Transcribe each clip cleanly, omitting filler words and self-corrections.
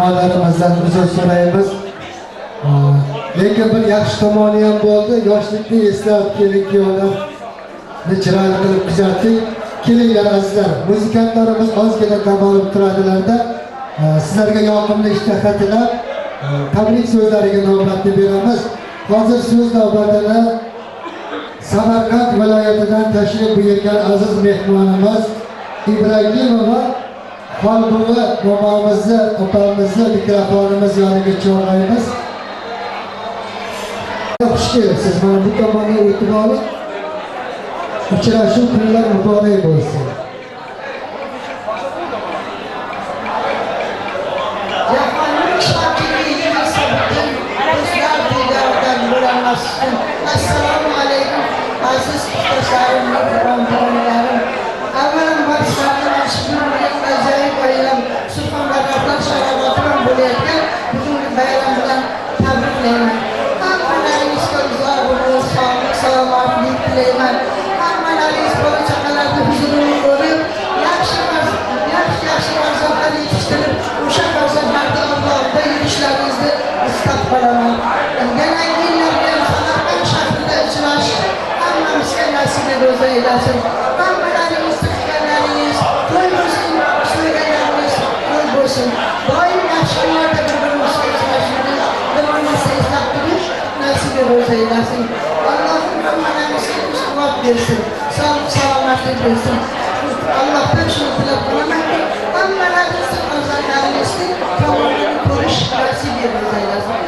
mehmonlarimizdan uzr so'raymiz. Lekin bir yaxshi tomoni ham bo'ldi. Yoshlikni eslab keling yo'llar. Chiroyli qilib kuzatdik. Kelinglar azizlar. Muzikantlarimiz ozgina dam olib turadilarda. Sizlarga yoqimli ishtaha tilab tabrik so'zlariga navbatni beramiz. Hozir so'z navbatini Samarqand viloyatidan tashrif buyurgan aziz mehmonimiz Ibragimova Xolbuvi momomizni, opamizni mikrofonimiz yoniga chorlaymiz. Xush kelibsiz. Mana bu tomonga o'tib olib, uchrashuv kunlar muborak bo'lsin. Assalomu alaykum aziz yurtdoshlarim, mehmonlarim. Avvalan barchalarini mashhurlik ajoyib aylam Surxondaryoda sharobat bilan bo'layotgan bugungi bayram bilan tabriklayman. Hammalaringizga uzoq umr, sog'lik, salomatlik tilayman. Hammalaringiz bola chaqalarni huzurli bo'lib, yaxshi farzandlar yetishtirib, o'sha farzandlarni Allohga yurishlaringizni istab qolaman. Yangi yillarga Samarqand shahrida uchrash hammamizga nasib eylesin. Hammalaringiz tirishganlaringiz to'y bo'lsin, so'yganlaringiz to'y bo'lsin. Doim yaxshi kunlarda bir-birimizga uchrashishni, bir-birimizga eslab turish nasib eylesin. Allohim hammalarimizga quvvat bersin, sog'lik, salomatlik bersin. Allohdan shuni tilab qolamanki, hammalaringizni farzandlaringizni tomonidan ko'rish nasib eylesin.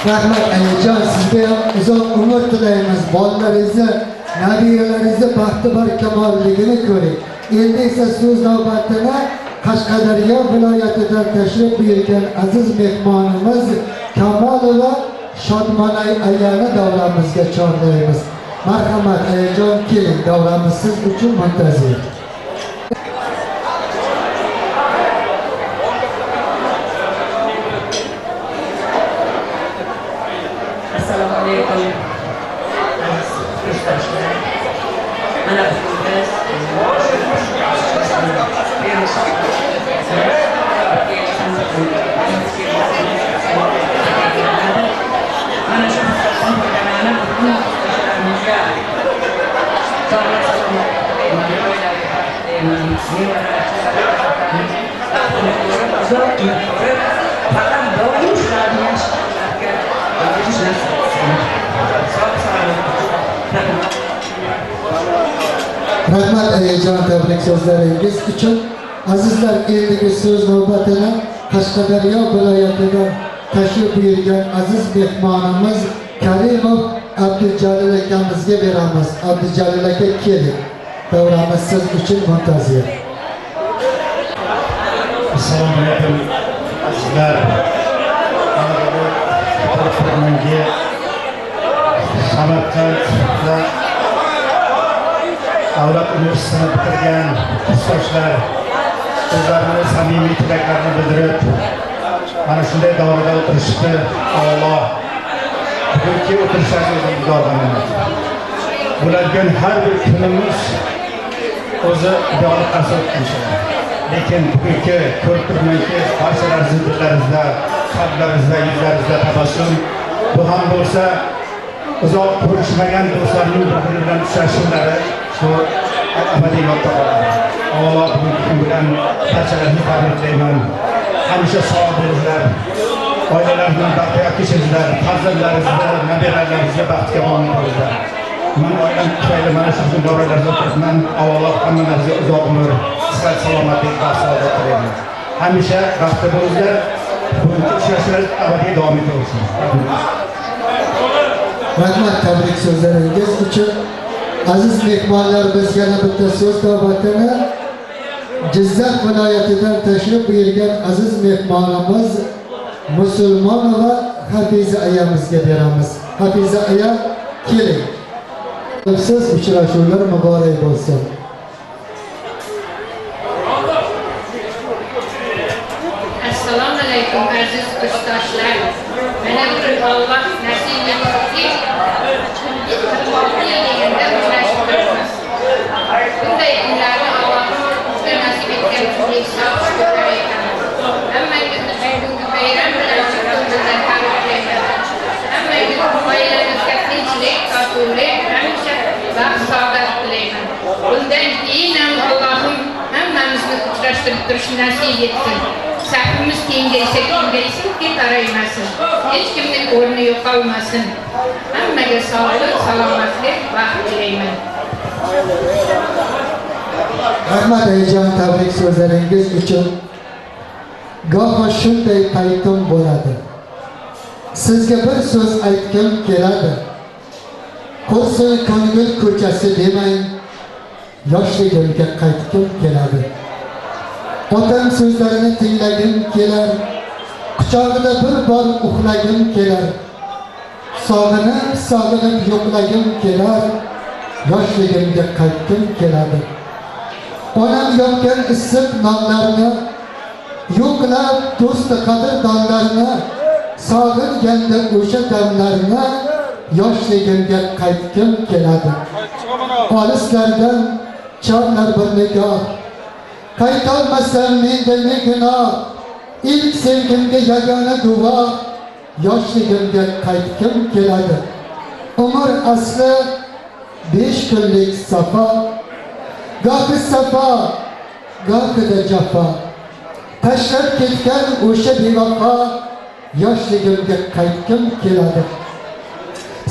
Rahmat Alijon, sizga ham uzoq umr tilaymiz. Bolalaringizni, nabiralaringizni baxti bor kamolligini ko'ring. Endi esa so'z navbatini Qashqadaryo viloyatidan tashrif buyurgan aziz mehmonimiz Kamolova Shodmonay ayani davramizga chorlaymiz. Marhamat Alijon, keling, davramiz siz uchun muntazir. Rahmat Alijon, tabrik so'zlaringiz uchun. Azizlar, endigi so'z navbatini Qashqadaryo viloyatidan tashrif buyurgan aziz mehmonimiz Karimov Abdujalil akamizga beramiz. Abdujalil aka, keling. Davramiz siz uchun muntazir. Assalomu alaykum azizlar. Samarqandda davlat universitetini bitirgan kursdoshlar o'zlarini samimiy tilaklarini bildirib, mana shunday davrada o'tirishdi. Alloh bugungi o'tirishlarni o'zingizga bularga har bir kunimiz o'zi ideal ta'sir qilishadi. Lekin bugungi ko'rib turmanki, barchalaringiz dillaringizda, qalblaringizda, yuzlaringizda tabassum. Bu ham bo'lsa uzoq ko'rishmagan do'stlarning bir-biri bilan uchrashuvlari shu abadiy yodda qoladi. Alloh bugungi kun bilan barchalaringizni tabriklayman. Hamisha sog' bo'linglar. Oilalaringizni baxtiga kechiringlar. Farzandlaringizni, nabiralaringizga baxtga omad bo'linglar. Men oilam tufayli mana shu davralarda o'tiribman. Alloh hammalaringizga uzoq umr, sihat, salomatlik va saodat tilayman. Hamisha baxtli bo'linglar. Bugungi uchrashuvlar abadiy davom etaversin. Rahmat, tabrik so'zlaringiz uchun. Aziz mehmonlar, biz yana bitta so'z navbatini Jizzax viloyatidan tashrif buyurgan aziz mehmonimiz Musulmonova Hafiza ayamizga beramiz. Hafiza aya, keling. Siz uchrashuvlar muborak bo'lsin. Assalomu alaykum aziz kursdoshlar. Mana bugun Alloh nasib etdiki, bunday kunlarni Alloh bizga nasib etgan kunga hisob oturuş nasip etsin. Safımız kengaysa deb taraymasın. Hech kimning o'rni yo'qolmasin. Hammaga sog'lik, salomatlik, baxt tilayman. Rahmat Ayjon, tabrik so'zlaringiz uchun. Goho shunday paytim bo'ladi. Sizga bir so'z aytgim keladi. Qo'rsin ko'ngil ko'chasi demang, yoshligimga qaytgim keladi. Otam so'zlarini tinglagim kelar, quchog'ida bir bor uxlagim kelar. Sog'inib yo'qlagim kelar, yoshligimga qaytgim keladi. Onam yopgan issiq nonlarni, yo'qlab do'sti qadrdonlarni, sog'inganda o'sha damlarni, yoshligimga qaytgim keladi. Olislardan chorlar bir nigoh, qaytolmasam menda ne gunoh, ilk sevgimga yagona guvoh, yoshligimga qaytgim keladi. Umr asli 5 kunlik safo, gohi safo, gohida jafo. Tashlab ketgan o'sha bevafo, yoshligimga qaytgim keladi.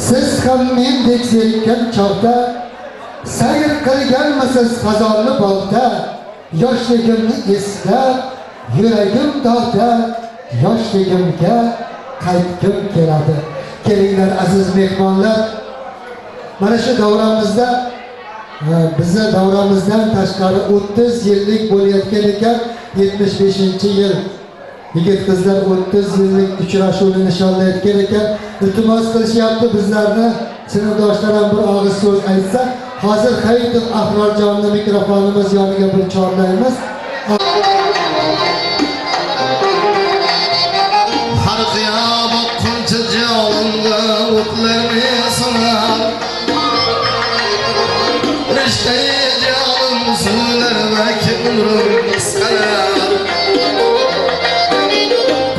Siz ham mendek zerikkan chog'da, sayr qilganmisiz fazoli bog'da, yoshligimni eslab, yuragim dog'da, yoshligimga qaytgim keladi. Kelinglar aziz mehmonlar, mana shu davramizda bizni davramizdan tashqari 30 yillik bo'layotgan ekan, 75-yil. Yigit qizlar 30 yillik uchrashuvni nishonlayotgan ekan. Iltimos qilishyapti bizlarni sinfdoshlar ham bir og'iz so'z aytsa. Hozir Hayitov Ahrorjonni mikrofonimiz yoniga bir chorlaymiz. Har qiyomat qancha jonimga o'tlarni sanar. Rishtai jonim suvlar va umrim qisqarar.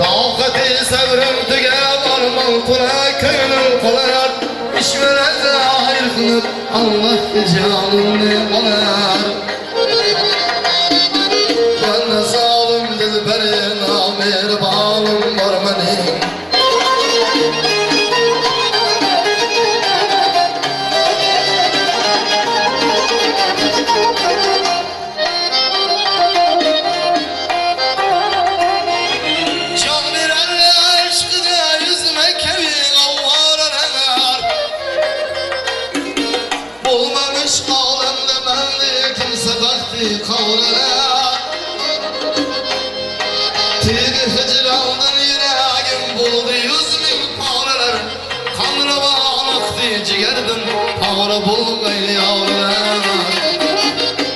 Toqati sabrim tugab armon qura ko'nglim qolar. Ishvaratda ayr qilib Allah canımni olar. Bana zalim dilberin amirbanım var benim.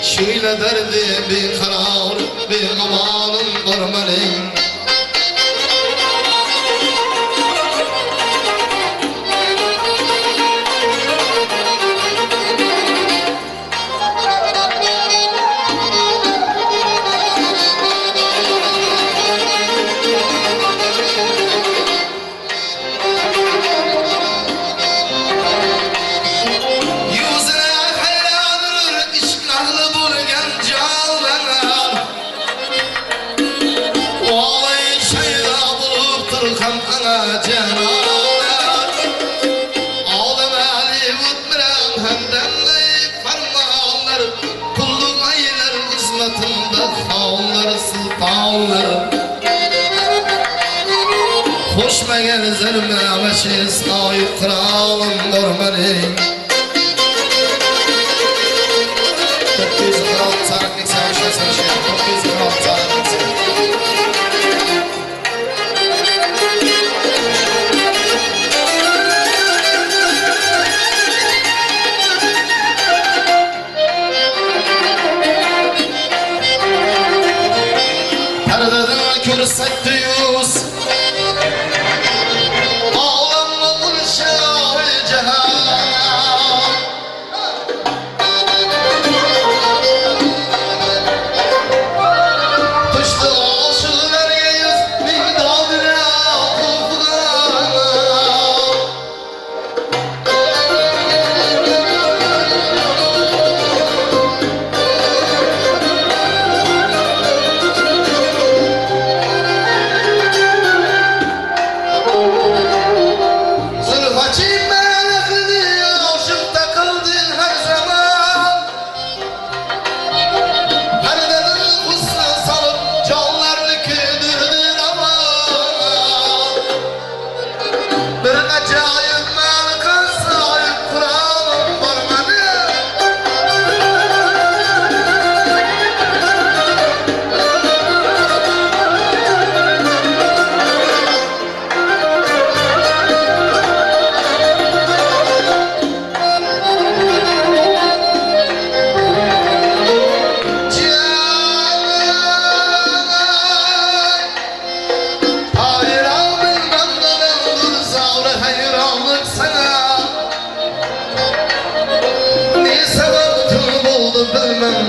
Şöyle derdi bir karar, bir amanım var benim. Hoşmagan zirme ameşiz ayıp kralım görmedim. Çok güzel kral sarıklık sarışa sarışa. Çok güzel kral sarıklık sarışa. Perdeden kürsek düyüz.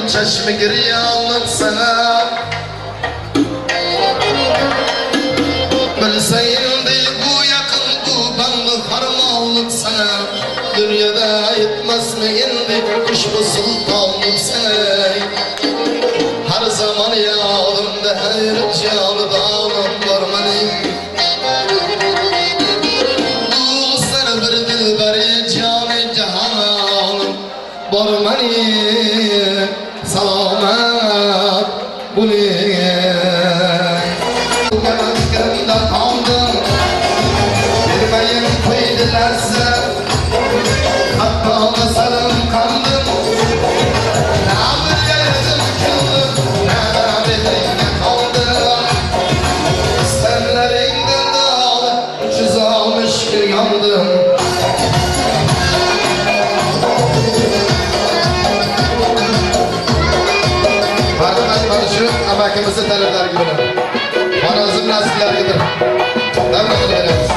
çeşme giryanlık sana. Bilseydi bu yakın bu bandı harmanlık sana. Dünyada yetmez mi indi kuşbu sultanlık sana. Her zaman yağımda her canı dağlam var benim. Bu sana bir dilberi canı cahanım var benim. Selamet bu ne? Yanaklarımda kaldım, vermeyin kıydılarsa, hatta nazarım kandım. Namır geldim kıldım, nâbelerine kaldım. Senlerinden dağlı, ucuz almış bir yandım. Barışık amakimizin talebler gibi. Manazım nasipler gibi. Devlet veririz.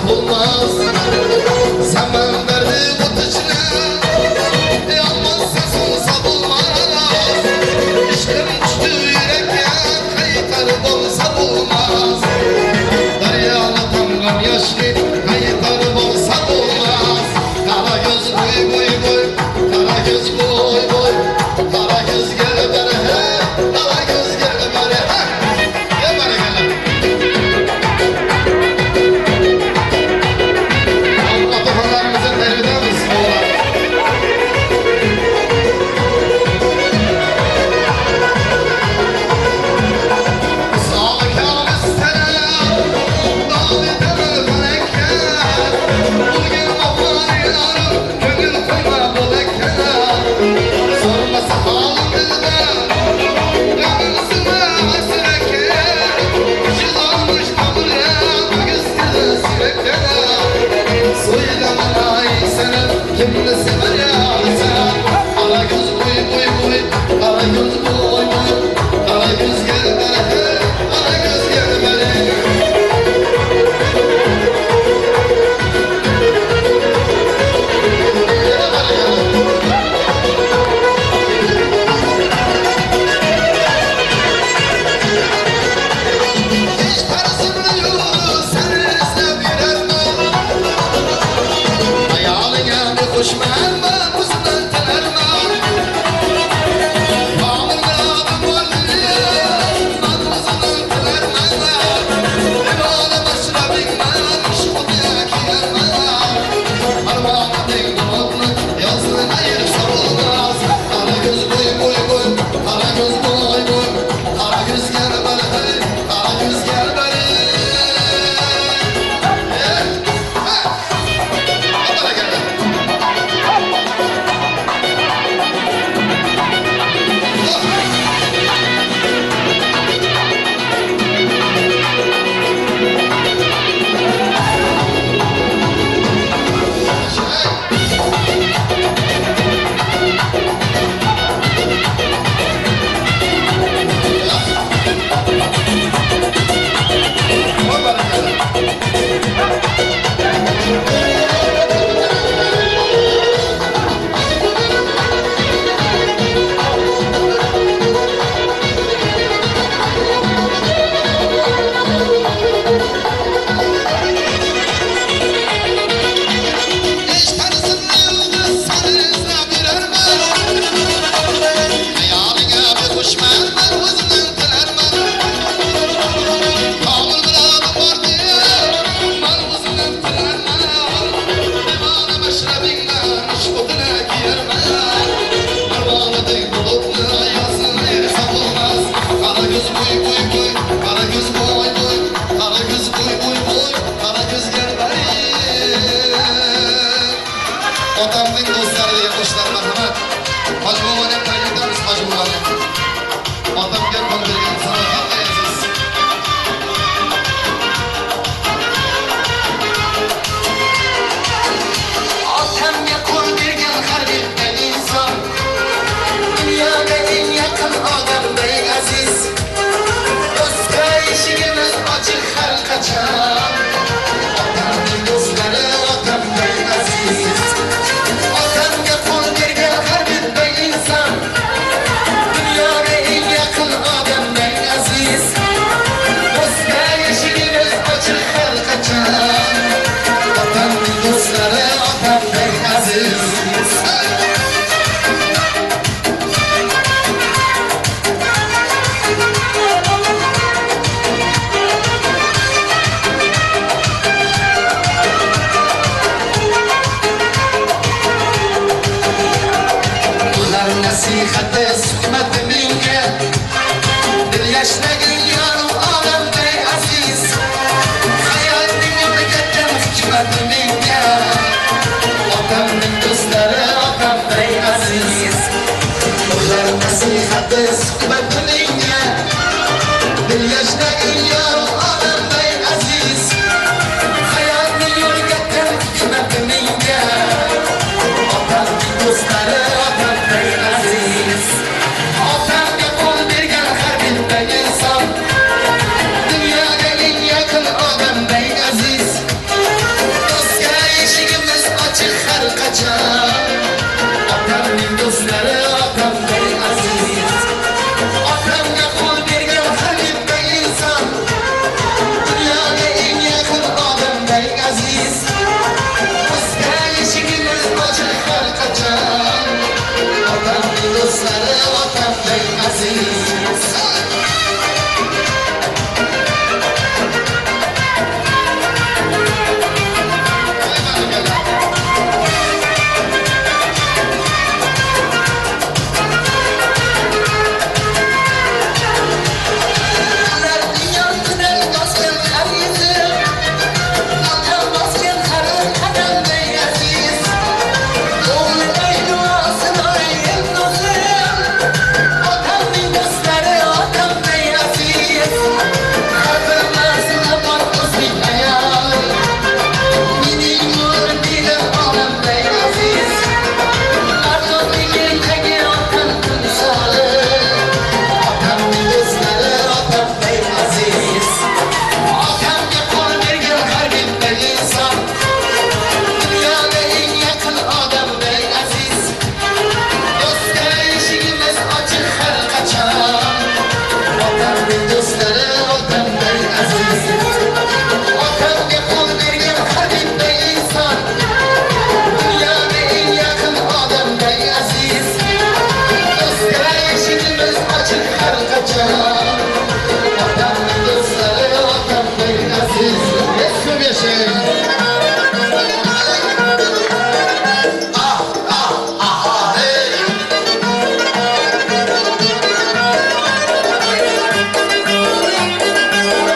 Olmaz zaman verdi bu taşına yanmazsa sonsa bulmaz İşkim düştü yürekke kayıtar bolsa bulmaz Daryalı tamam yaşlı kayıtar bolsa bulmaz Kara göz boy boy boy Kara göz boy boy Kara göz gel bana he Kara göz gel bana he Gel bana gel Atalarımızın elbiden misin oğlan? Sağlıkâmiz selam, dağlıdır felekler. Bugün vafar yarım, gönül koyma bu lekler. Sorması halim bilmem, yanımsına hasreker. Ucuz almış kabulem, güzgüzü sürekler. Söyleme ay senin kimle sever ya sen Kara göz boy boy boy Kara göz boy boy Kara göz gel bana Kara göz gel bana Hiç tarzımda yok Seni izle birer mi Hayaline bir kuş mermi Kuzundan tenerme Kamil meradım var Madmuzundan tenerme Limana başrabin men Şuhdaki yerme Armağanı tek dolaplı Yazın ayır sarılmaz Kara göz boy boy boy Kara göz boy boy Kara göz gel bana hey Kara göz gel bana Bana gel Hiç tarzımda yıldız Seni izle birer mi Hayaline bir kuş mermer Hızından tenerme Kamil meradım var diye Mal hızından tenerme Limana meşrebin men Şuhdaki yerme Armağanı tek bulutlu Yazın ayır sapılmaz Kara göz boy boy boy Kara göz boy boy Kara göz boy boy boy Kara göz gel bari Otamın dostları diye kuşlar merhamet Hacı Baba'nın kaynatlarımız Hacı Baba'nın. Atam gel bana vergen sana hak aziz. Atamga qo'l bergan har bitta inson dunyoda eng yaqin odamday aziz. Do'stga eshigimiz ochiq har qachon. Otamning do'stlari otamday aziz. Otamga qo'l bergan har bitta inson dunyoda eng yaqin odamday aziz. Do'stga eshigimiz ochiq har qachon. Otamning do'stlari otamday aziz. Ular nasihati suhbati menga dil yashnagin yorim olamday aziz. Hayotning yo'liga hikmati menga otamning do'stlari otamday aziz. Ular nasihati suhbati menga dil yashnagin yorim olamday aziz. Hayotning yo'liga hikmati menga otamning do'stlari otamday aziz. Otamga qo'l bergan har bitta inson dunyoga eng yaqin odamday aziz. Do'stga eshigimiz ochiq har qachon. Otamning do'stlari otamday aziz. Otamga qo'l bergan har bitta inson dunyoga eng yaqin odamday aziz. Do'stga eshigimiz ochiq har qachon. Otamning do'stlari otamday aziz. Ular dunyodan bosgan har yuzim, otam bosgan har qadamday aziz. O'g'liday duosini olgan do'stim, otamning do'stlari otamday aziz. Har bir manzilda bor o'zbek ayol, mening murabbiym olamday aziz. Mardonliging tagi otam timsoli, otamning do'stlari otamday aziz. Otamga qo'l bergan har bitta inson dunyoda eng yaqin odamday aziz. Do'stga eshigimiz ochiq har qachon. Otamning do'stlari otamday aziz. Otamga qo'l bergan har bitta inson dunyoda eng yaqin odamday aziz. Do'stga eshigimiz ochiq har qachon. Otamning do'stlari otamday aziz. Ko'p yashang.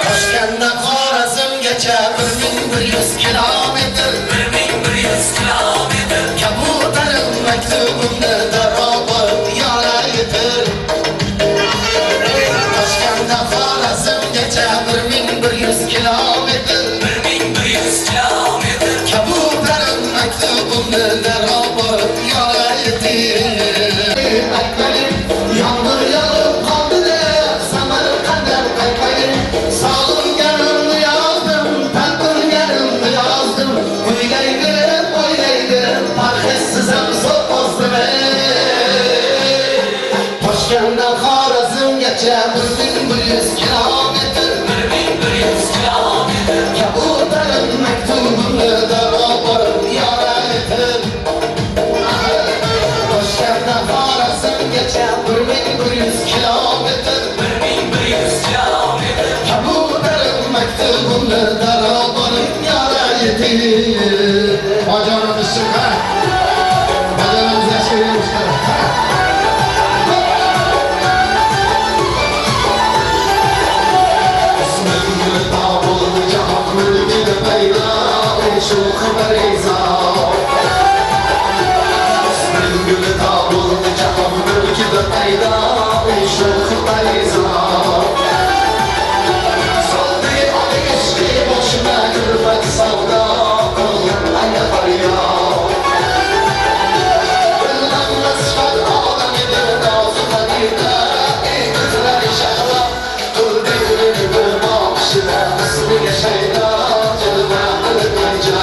Toshkentdan Xorazmgacha 1100 kilometr, 1100 kilometr. Kabutarim maktubimni darobor yorar yetir. Toshkentdan Xorazmgacha 1100 kilometr, 1100 kilometr. Kabutarim maktubimni darobor yorar yetir. Aytmadim, yomg'ir yog'ib qoldi, Samarqanddan qaytmadim. Sog'inganimni yozdim, talpinganimni yozdim. O'ylaydim, parhezsiz ham sopozdim. Toshkentdan Xorazmgacha 1100 kilometr, 1100 kilometr. Kabutarim maktubimni darobor yorar yetir. Toshkentdan Xorazmgacha 1100 kilometr, 1100 kilometr. Kabutarim maktubimni darobor yorar yetir. Bajonimiz chiqar. Bajonimiz yashayveramiz. Ismimni topib jahon mulkida paydo, shu xabar izah. Ismimni topib jahon shayda Uyuşuq bayza Saldı ay eşki boşuna Gülfet savda Ayya farya Bilmem sıfat adam edir Nazı kadirde Ey kızlar şahla Kul birini bir bakışına İsmiye shayda Cilve kılınca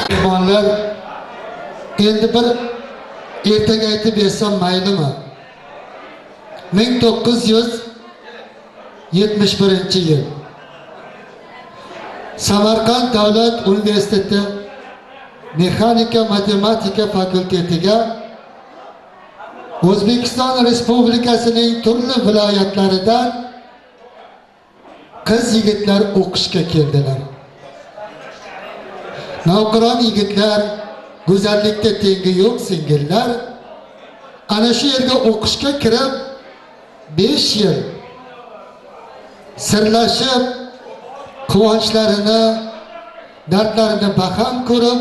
Mehmonlar, endi bir ertaga aytib bersam maylimi? 1971-yil Samarqand davlat universiteti mexanika matematika fakultetiga O'zbekiston Respublikasining turli viloyatlaridan qiz yigitlar o'qishga keldilar. Navqiron yigitlar, go'zallikda tengi yo'q singillar, ana shu yerga o'qishga kirib 5 yil sirlashib, quvonchlarini, dardlarini baham ko'rib,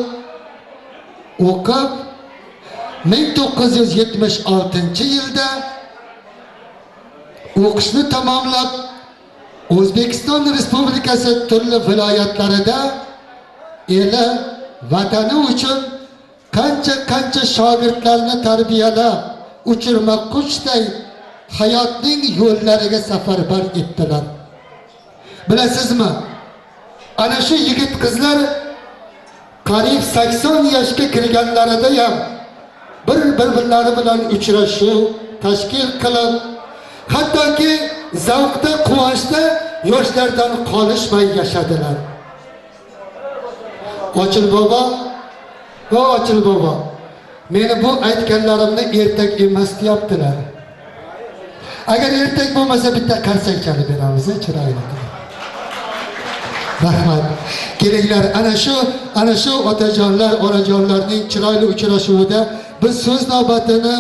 o'qib 1976-yilda o'qishni tamomlab O'zbekiston Respublikasi turli viloyatlarida eli vatani uchun qancha shogirdlarni tarbiyalab, uchirma qushday hayotning yo'llariga safarbar etdilar. Bilasizmi? Ana shu yigit qizlar qariyb 80 yoshga kirganlarida ham bir-birlari bilan uchrashuv tashkil qilib, hattoki zavqda, quvonchda yoshlardan qolishmay yashadilar. Ochil bobo, meni bu aytganlarimni ertak emas deyaptilar. Agar ertak bo'lmasa bitta qarsak chalib beramiz, chiroyli. Rahmat. Kelinglar, ana shu otajonlar, onajonlarning chiroyli uchrashuvida biz so'z navbatini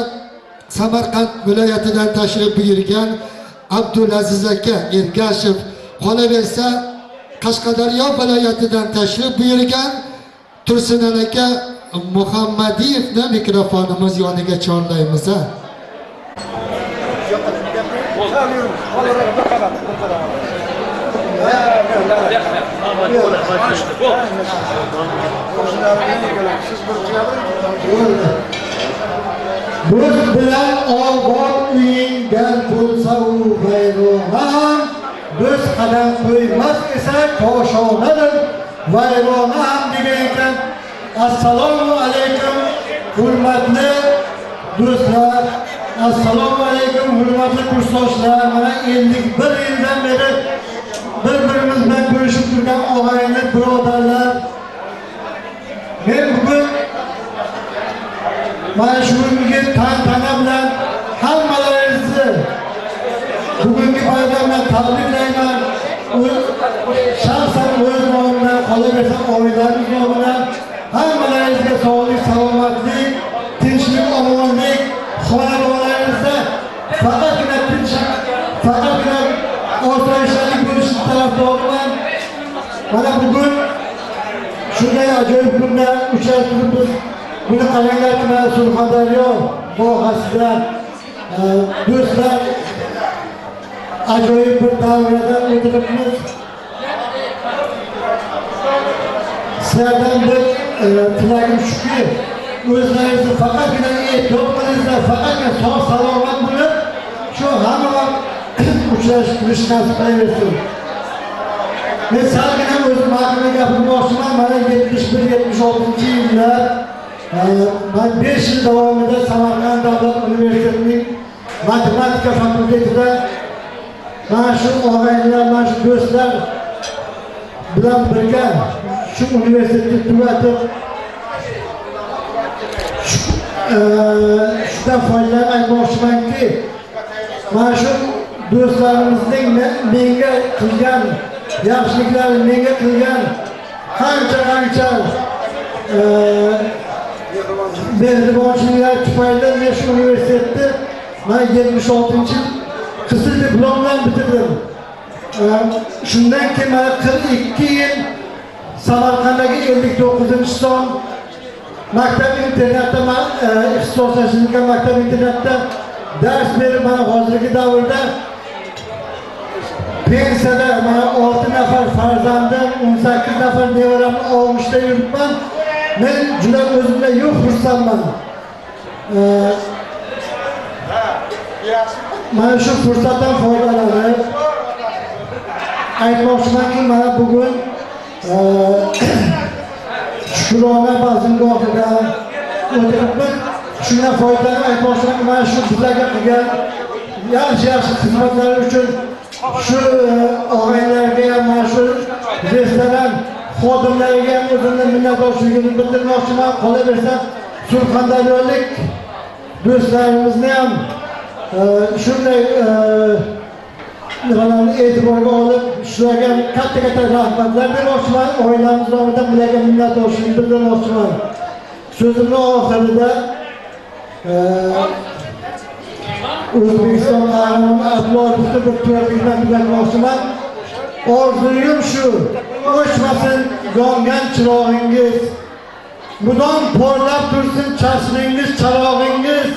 Samarqand viloyatidan tashrif buyurgan Abdulaziz aka Ergashev, qolaversa Qashqadaryo viloyatidan tashrif buyurgan Tursunon aka Muhammadiyevni mikrofonimiz yoniga chorlaymiz. Biz bilan obod uyingdan bo'lsa u vayronan, biz qadam qo'ymas esa koshonadir vayronan degan ekan. Assalomu alaykum hurmatli do'stlar, assalomu alaykum, hurmatli kursdoshlar. Mana 51 yildan beri bir-birimiz bilan ko'rishib turgan og'ayni birodarlar. Men bugun mana shu bugungi tantana bilan hammalaringizni bugungi bayram bilan tabriklayman. Shaxsan o'z nomimdan, qolaversa oilangiz nomidan hammalaringizga sog'lik, salomatlik, tinchlik, omonlik, xonadonlaringizda faqatgina tinchlik, faqatgina osoyishtalik bo'lishini tarafdoriman. Mana bugun shunday ajoyib kunda uchrashib biz buni qaranglar, mana Surxondaryo vohasida do'stlar ajoyib bir davrada o'tiribmiz. Sizlardan bir tilagim shuki, o'zlaringizni faqatgina ehtiyot qilinglar, faqatgina sog' salomat bo'lib, shu hamma vaqt uchrashib turish nasib qilaversin. Men salgina o'zim haqida gapirmoqchiman. Mana 71-76 yillar men 5 yil davomida Samarqand davlat universitetining matematika fakultetida mana shu og'aynilar, mana shu do'stlar bilan birga shu universitetni tugatib shundan foydalanib aytmoqchimanki, mana shu do'stlarimizning menga qilgan yaxshiliklari, menga qilgan qancha mehribonchiliklar tufayli men shu universitetni mana 76-yil qizil diplom bilan bitirdim. Shundan keyin mana 42 yil Samarqanddagi 59-son maktab internatda, ixtisoslashtirilgan maktab internatda dars berib, mana hozirgi davrda pensiyada mana 6 nafar farzandim, 18 nafar nevaramni og'ishda yuribman. Men juda o'zimga yo'q xursandman. Mana shu fursatdan foydalanib aytmoqchimanki, mana bugun Shukrona bazmgohida o'tiribman. Shundan foydalanib aytmoqchimanki, mana shu bizlarga qilgan yaxshi xizmatlari uchun shu og'aylarga, mana shu restoran xodimlariga o'zimni minnatdorchiligimni bildirmoqchiman. Qolaversa, Surxondaryolik do'stlarimizni ham shunday nimalarni e'tiborga olib, shularga katta rahmatlar bermoqchiman. Oilamiz nomidan bularga minnatdorchilik bildirmoqchiman. So'zimni oxirida O'zbekiston qahramoni Abdullahovni bir tuyalikdan tugatmoqchiman. Orzuyim shu, o'chmasin yongan chirog'ingiz, mudom porlab tursin chashningiz, charog'ingiz.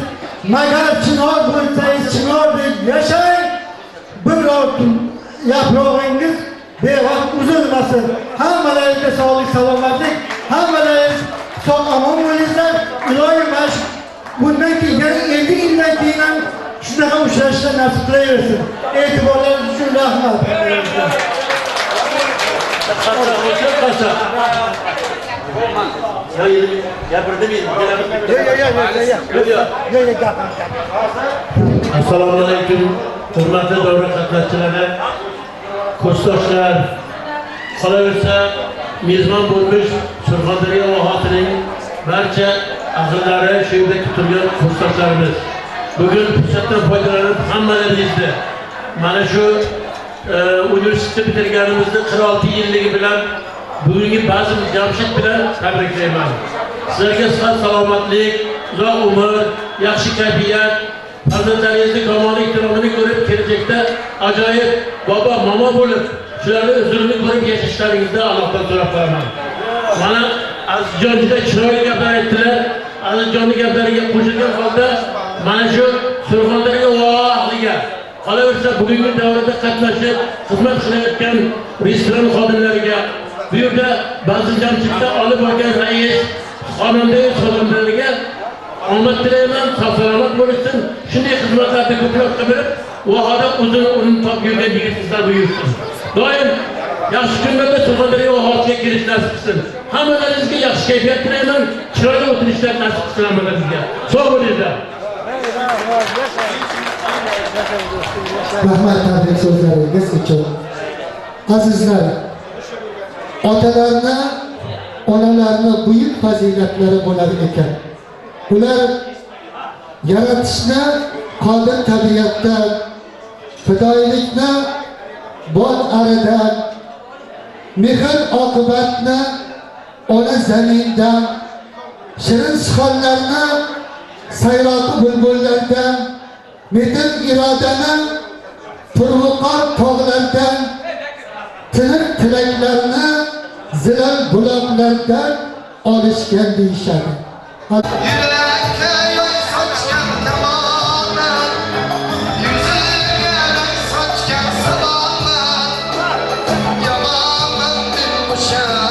Magar chinor bo'lsangiz chinordek yashang, bir yaprog'ingiz bevaqt uzilmasin. Hammalaringizga sog'lik, salomatlik, hammalaringiz sog' omon bo'linglar. Iloyim mana bundan keyin 50 yildan keyin ham shunaqa uchrashishlar nasib qilaversin. E'tiborlaringiz uchun rahmat. Assalomu alaykum, hurmatli davra qatnashchilari, kursdoshlar. Qolaversa, mezbon bo'lmish Surxondaryo vohasining barcha a'zolari, shu yerda turgan kursdoshlarimiz. Bugun fursatdan foydalanib hammalaringizni mana shu universitetni bitirganimizni 46 yilligi bilan bugungi Bazm Jamshid bilan tabriklayman. Sizlarga sihat, salomatlik, uzoq umr, yaxshi kayfiyat, farzandlaringizni kamol ehtiromini ko'rib, kelajakda ajoyib bobo, momo bo'lib, shularning huzurini ko'rib yashashlaringizda Allohdan so'rab qolaman. Mana Azizjon juda chiroyli gaplar aytdilar. Azizjonning gaplariga qo'shilgan holda mana shu Surxondaryo vohasiga, qolaversa bugungi davrada qatnashib xizmat qilayotgan restoran xodimlariga, bu yerda Bazm Jamshidda olib borgan rais, xonanda xodimlariga omad tilayman, sog' salomat bo'lsin. Shunday xizmatlarni ko'plab qilib, vohada uzun o'rin topib yurgan yigitlar buyursin. Doim yaxshi kunlarda Surxondaryo vohasiga kelish nasib qilsin. Hamalaringizga yaxshi kayfiyat tilayman. Chiroyli o'tirishlar nasib qilsin hammalaringizga. Sog' bo'linglar. Rahmat tabrik so'zlaringiz uchun. Azizlar, otalarni, onalarni buyuk fazilatlari bo'lar ekan. Ular yaratishni qodir tabiatdan, fidoyilikni bol aridan, mehr oqibatni ona zamindan, shirin suxonlarni sayroqi bulbullardan, metin irodani turg'uqor tog'lardan, tiniq tilaklarni zilal buloqlardan olishgan deyishadi. Yürekte yay saçken kemanlar, yüzüne renk saçken sabahlar, yalanın bir kuşağı.